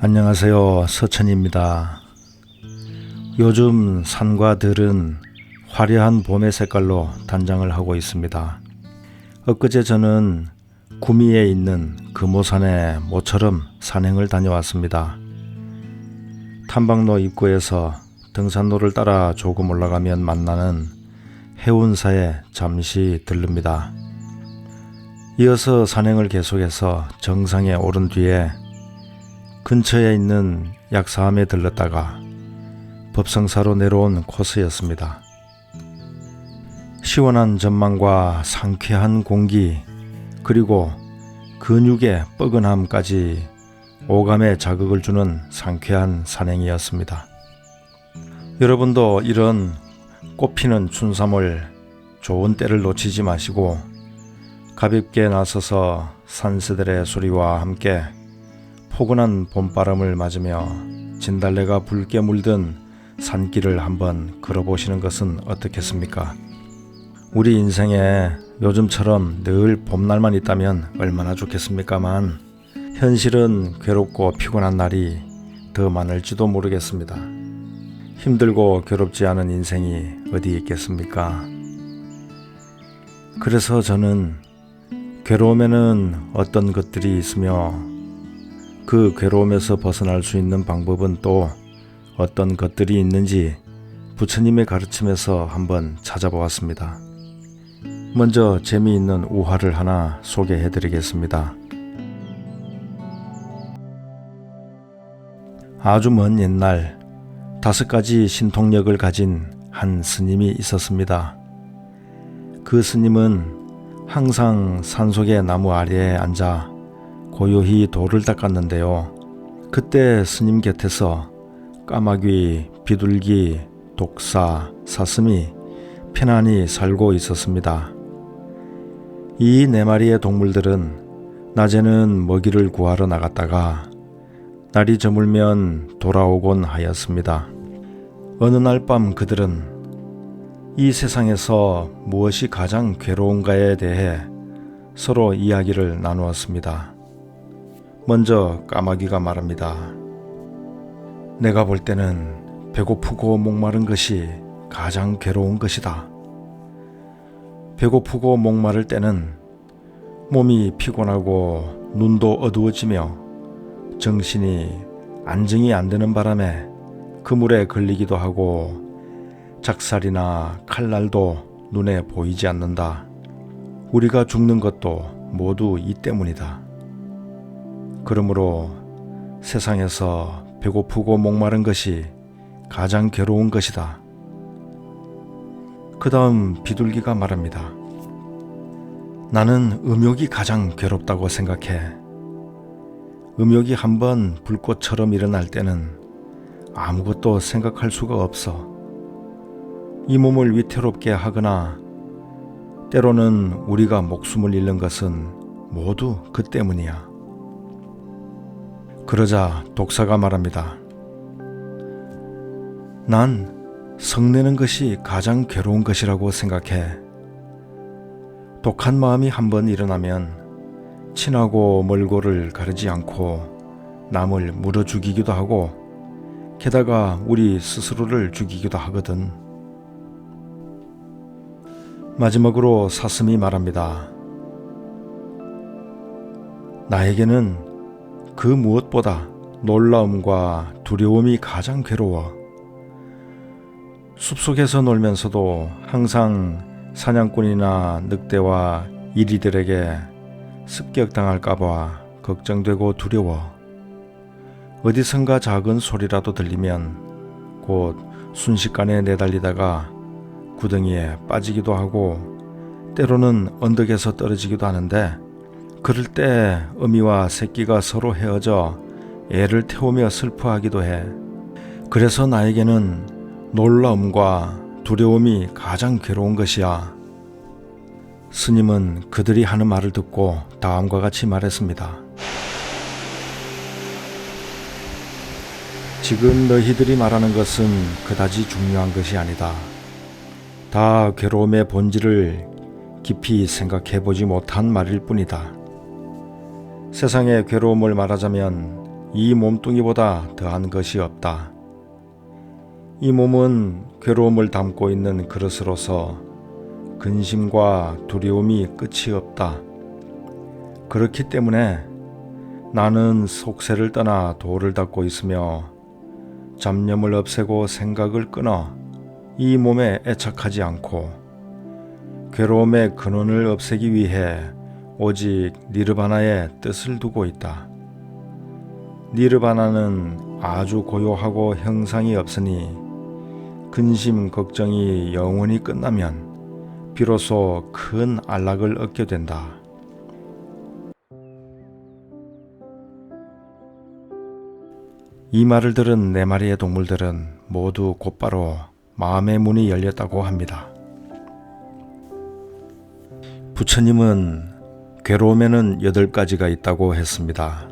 안녕하세요. 서천입니다. 요즘 산과 들은 화려한 봄의 색깔로 단장을 하고 있습니다. 엊그제 저는 구미에 있는 금오산에 모처럼 산행을 다녀왔습니다. 탐방로 입구에서 등산로를 따라 조금 올라가면 만나는 해운사에 잠시 들릅니다. 이어서 산행을 계속해서 정상에 오른 뒤에 근처에 있는 약사함에 들렀다가 법성사로 내려온 코스였습니다. 시원한 전망과 상쾌한 공기 그리고 근육의 뻐근함까지 오감에 자극을 주는 상쾌한 산행이었습니다. 여러분도 이런 꽃피는 춘삼월 좋은 때를 놓치지 마시고 가볍게 나서서 산새들의 소리와 함께 포근한 봄바람을 맞으며 진달래가 붉게 물든 산길을 한번 걸어보시는 것은 어떻겠습니까? 우리 인생에 요즘처럼 늘 봄날만 있다면 얼마나 좋겠습니까만 현실은 괴롭고 피곤한 날이 더 많을지도 모르겠습니다. 힘들고 괴롭지 않은 인생이 어디 있겠습니까? 그래서 저는 괴로움에는 어떤 것들이 있으며 그 괴로움에서 벗어날 수 있는 방법은 또 어떤 것들이 있는지 부처님의 가르침에서 한번 찾아보았습니다. 먼저 재미있는 우화를 하나 소개해 드리겠습니다. 아주 먼 옛날 5가지 신통력을 가진 한 스님이 있었습니다. 그 스님은 항상 산속의 나무 아래에 앉아 고요히 돌을 닦았는데요. 그때 스님 곁에서 까마귀, 비둘기, 독사, 사슴이 편안히 살고 있었습니다. 이 4마리의 동물들은 낮에는 먹이를 구하러 나갔다가 날이 저물면 돌아오곤 하였습니다. 어느 날 밤 그들은 이 세상에서 무엇이 가장 괴로운가에 대해 서로 이야기를 나누었습니다. 먼저 까마귀가 말합니다. 내가 볼 때는 배고프고 목마른 것이 가장 괴로운 것이다. 배고프고 목마를 때는 몸이 피곤하고 눈도 어두워지며 정신이 안정이 안 되는 바람에 그물에 걸리기도 하고 작살이나 칼날도 눈에 보이지 않는다. 우리가 죽는 것도 모두 이 때문이다. 그러므로 세상에서 배고프고 목마른 것이 가장 괴로운 것이다. 그 다음 비둘기가 말합니다. 나는 음욕이 가장 괴롭다고 생각해. 음욕이 한번 불꽃처럼 일어날 때는 아무것도 생각할 수가 없어. 이 몸을 위태롭게 하거나 때로는 우리가 목숨을 잃는 것은 모두 그 때문이야. 그러자 독사가 말합니다. 난 성내는 것이 가장 괴로운 것이라고 생각해. 독한 마음이 한번 일어나면 친하고 멀고를 가리지 않고 남을 물어 죽이기도 하고 게다가 우리 스스로를 죽이기도 하거든. 마지막으로 사슴이 말합니다. 나에게는 그 무엇보다 놀라움과 두려움이 가장 괴로워. 숲속에서 놀면서도 항상 사냥꾼이나 늑대와 이리들에게 습격당할까봐 걱정되고 두려워. 어디선가 작은 소리라도 들리면 곧 순식간에 내달리다가 구덩이에 빠지기도 하고 때로는 언덕에서 떨어지기도 하는데 그럴 때 어미와 새끼가 서로 헤어져 애를 태우며 슬퍼하기도 해. 그래서 나에게는 놀라움과 두려움이 가장 괴로운 것이야. 스님은 그들이 하는 말을 듣고 다음과 같이 말했습니다. 지금 너희들이 말하는 것은 그다지 중요한 것이 아니다. 다 괴로움의 본질을 깊이 생각해보지 못한 말일 뿐이다. 세상의 괴로움을 말하자면 이 몸뚱이보다 더한 것이 없다. 이 몸은 괴로움을 담고 있는 그릇으로서 근심과 두려움이 끝이 없다. 그렇기 때문에 나는 속세를 떠나 도를 닦고 있으며 잡념을 없애고 생각을 끊어 이 몸에 애착하지 않고 괴로움의 근원을 없애기 위해 오직 니르바나의 뜻을 두고 있다. 니르바나는 아주 고요하고 형상이 없으니 근심 걱정이 영원히 끝나면 비로소 큰 안락을 얻게 된다. 이 말을 들은 네 마리의 동물들은 모두 곧바로 마음의 문이 열렸다고 합니다. 부처님은 괴로움에는 8가지가 있다고 했습니다.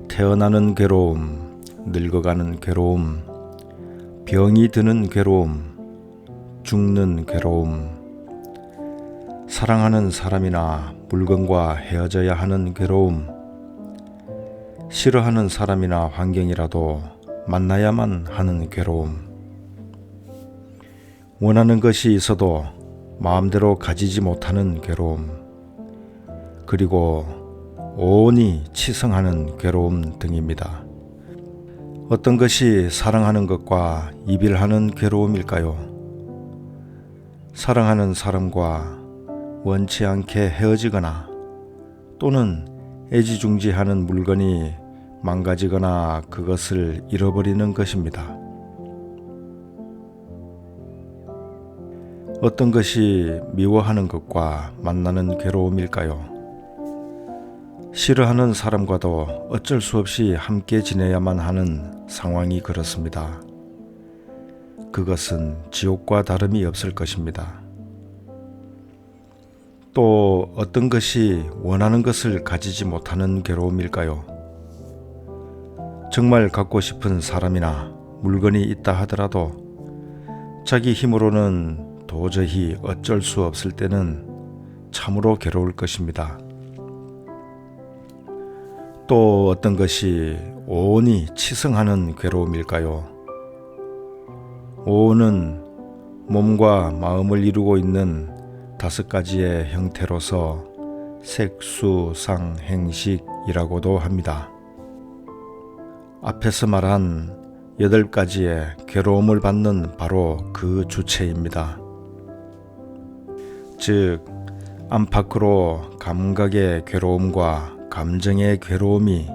태어나는 괴로움, 늙어가는 괴로움, 병이 드는 괴로움, 죽는 괴로움, 사랑하는 사람이나 물건과 헤어져야 하는 괴로움, 싫어하는 사람이나 환경이라도 만나야만 하는 괴로움, 원하는 것이 있어도 마음대로 가지지 못하는 괴로움, 그리고 온이 치성하는 괴로움 등입니다. 어떤 것이 사랑하는 것과 이별하는 괴로움일까요? 사랑하는 사람과 원치 않게 헤어지거나 또는 애지중지하는 물건이 망가지거나 그것을 잃어버리는 것입니다. 어떤 것이 미워하는 것과 만나는 괴로움일까요? 싫어하는 사람과도 어쩔 수 없이 함께 지내야만 하는 상황이 그렇습니다. 그것은 지옥과 다름이 없을 것입니다. 또 어떤 것이 원하는 것을 가지지 못하는 괴로움일까요? 정말 갖고 싶은 사람이나 물건이 있다 하더라도 자기 힘으로는 도저히 어쩔 수 없을 때는 참으로 괴로울 것입니다. 또 어떤 것이 온이 치성하는 괴로움일까요? 온은 몸과 마음을 이루고 있는 5가지의 형태로서 색수상행식이라고도 합니다. 앞에서 말한 8가지의 괴로움을 받는 바로 그 주체입니다. 즉 안팎으로 감각의 괴로움과 감정의 괴로움이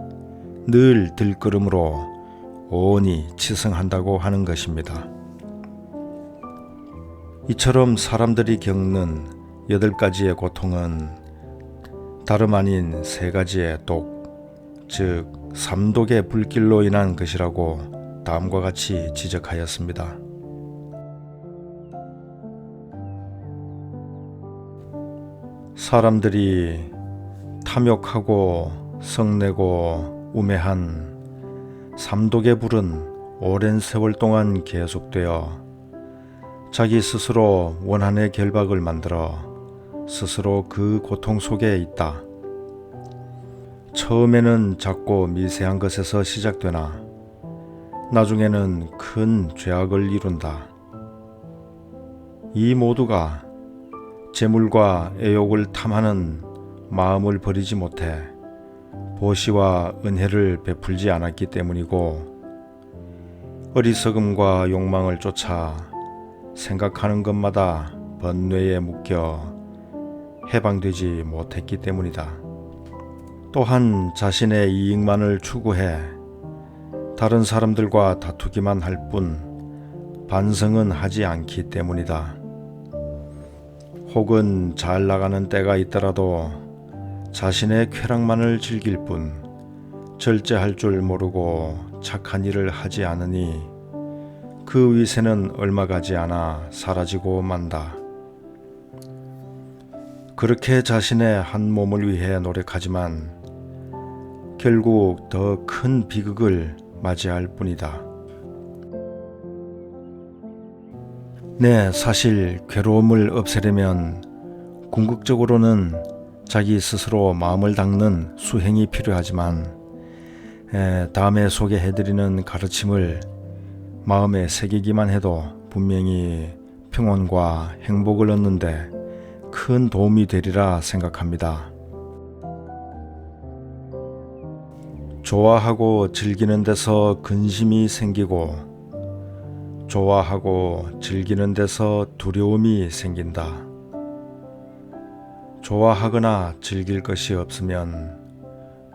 늘 들끓음으로 온이 치성한다고 하는 것입니다. 이처럼 사람들이 겪는 8가지의 고통은 다름 아닌 3가지의 독, 즉 삼독의 불길로 인한 것이라고 다음과 같이 지적하였습니다. 사람들이 탐욕하고 성내고 우매한 삼독의 불은 오랜 세월 동안 계속되어 자기 스스로 원한의 결박을 만들어 스스로 그 고통 속에 있다. 처음에는 작고 미세한 것에서 시작되나 나중에는 큰 죄악을 이룬다. 이 모두가 재물과 애욕을 탐하는 마음을 버리지 못해 보시와 은혜를 베풀지 않았기 때문이고 어리석음과 욕망을 쫓아 생각하는 것마다 번뇌에 묶여 해방되지 못했기 때문이다. 또한 자신의 이익만을 추구해 다른 사람들과 다투기만 할 뿐 반성은 하지 않기 때문이다. 혹은 잘 나가는 때가 있더라도 자신의 쾌락만을 즐길 뿐 절제할 줄 모르고 착한 일을 하지 않으니 그 위세는 얼마 가지 않아 사라지고 만다. 그렇게 자신의 한 몸을 위해 노력하지만 결국 더 큰 비극을 맞이할 뿐이다. 네, 사실 괴로움을 없애려면 궁극적으로는 자기 스스로 마음을 닦는 수행이 필요하지만 다음에 소개해드리는 가르침을 마음에 새기기만 해도 분명히 평온과 행복을 얻는데 큰 도움이 되리라 생각합니다. 좋아하고 즐기는 데서 근심이 생기고 좋아하고 즐기는 데서 두려움이 생긴다. 좋아하거나 즐길 것이 없으면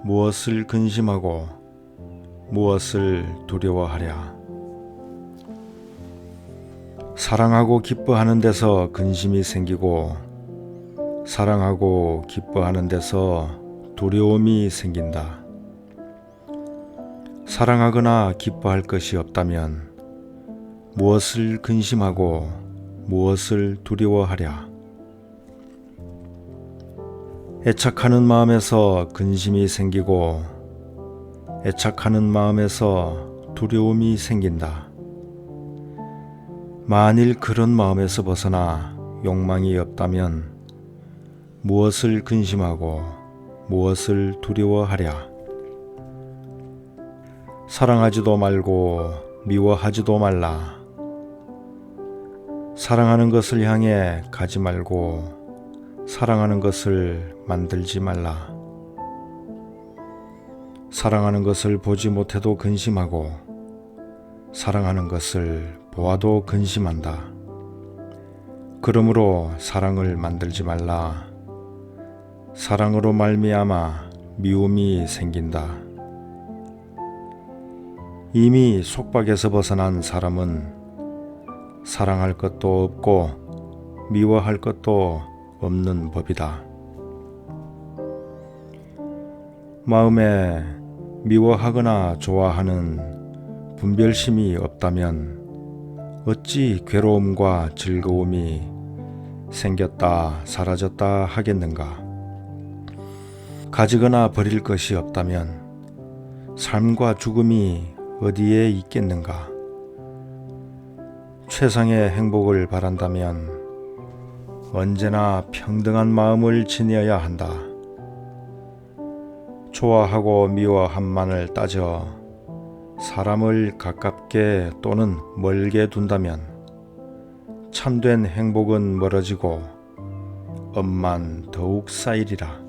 무엇을 근심하고 무엇을 두려워하랴. 사랑하고 기뻐하는 데서 근심이 생기고 사랑하고 기뻐하는 데서 두려움이 생긴다. 사랑하거나 기뻐할 것이 없다면 무엇을 근심하고 무엇을 두려워하랴. 애착하는 마음에서 근심이 생기고 애착하는 마음에서 두려움이 생긴다. 만일 그런 마음에서 벗어나 욕망이 없다면 무엇을 근심하고 무엇을 두려워하랴. 사랑하지도 말고 미워하지도 말라. 사랑하는 것을 향해 가지 말고 사랑하는 것을 만들지 말라. 사랑하는 것을 보지 못해도 근심하고 사랑하는 것을 보아도 근심한다. 그러므로 사랑을 만들지 말라. 사랑으로 말미암아 미움이 생긴다. 이미 속박에서 벗어난 사람은 사랑할 것도 없고 미워할 것도 없는 법이다. 마음에 미워하거나 좋아하는 분별심이 없다면 어찌 괴로움과 즐거움이 생겼다 사라졌다 하겠는가? 가지거나 버릴 것이 없다면 삶과 죽음이 어디에 있겠는가? 최상의 행복을 바란다면 언제나 평등한 마음을 지녀야 한다. 좋아하고 미워함만을 따져 사람을 가깝게 또는 멀게 둔다면 참된 행복은 멀어지고 엄만 더욱 쌓이리라.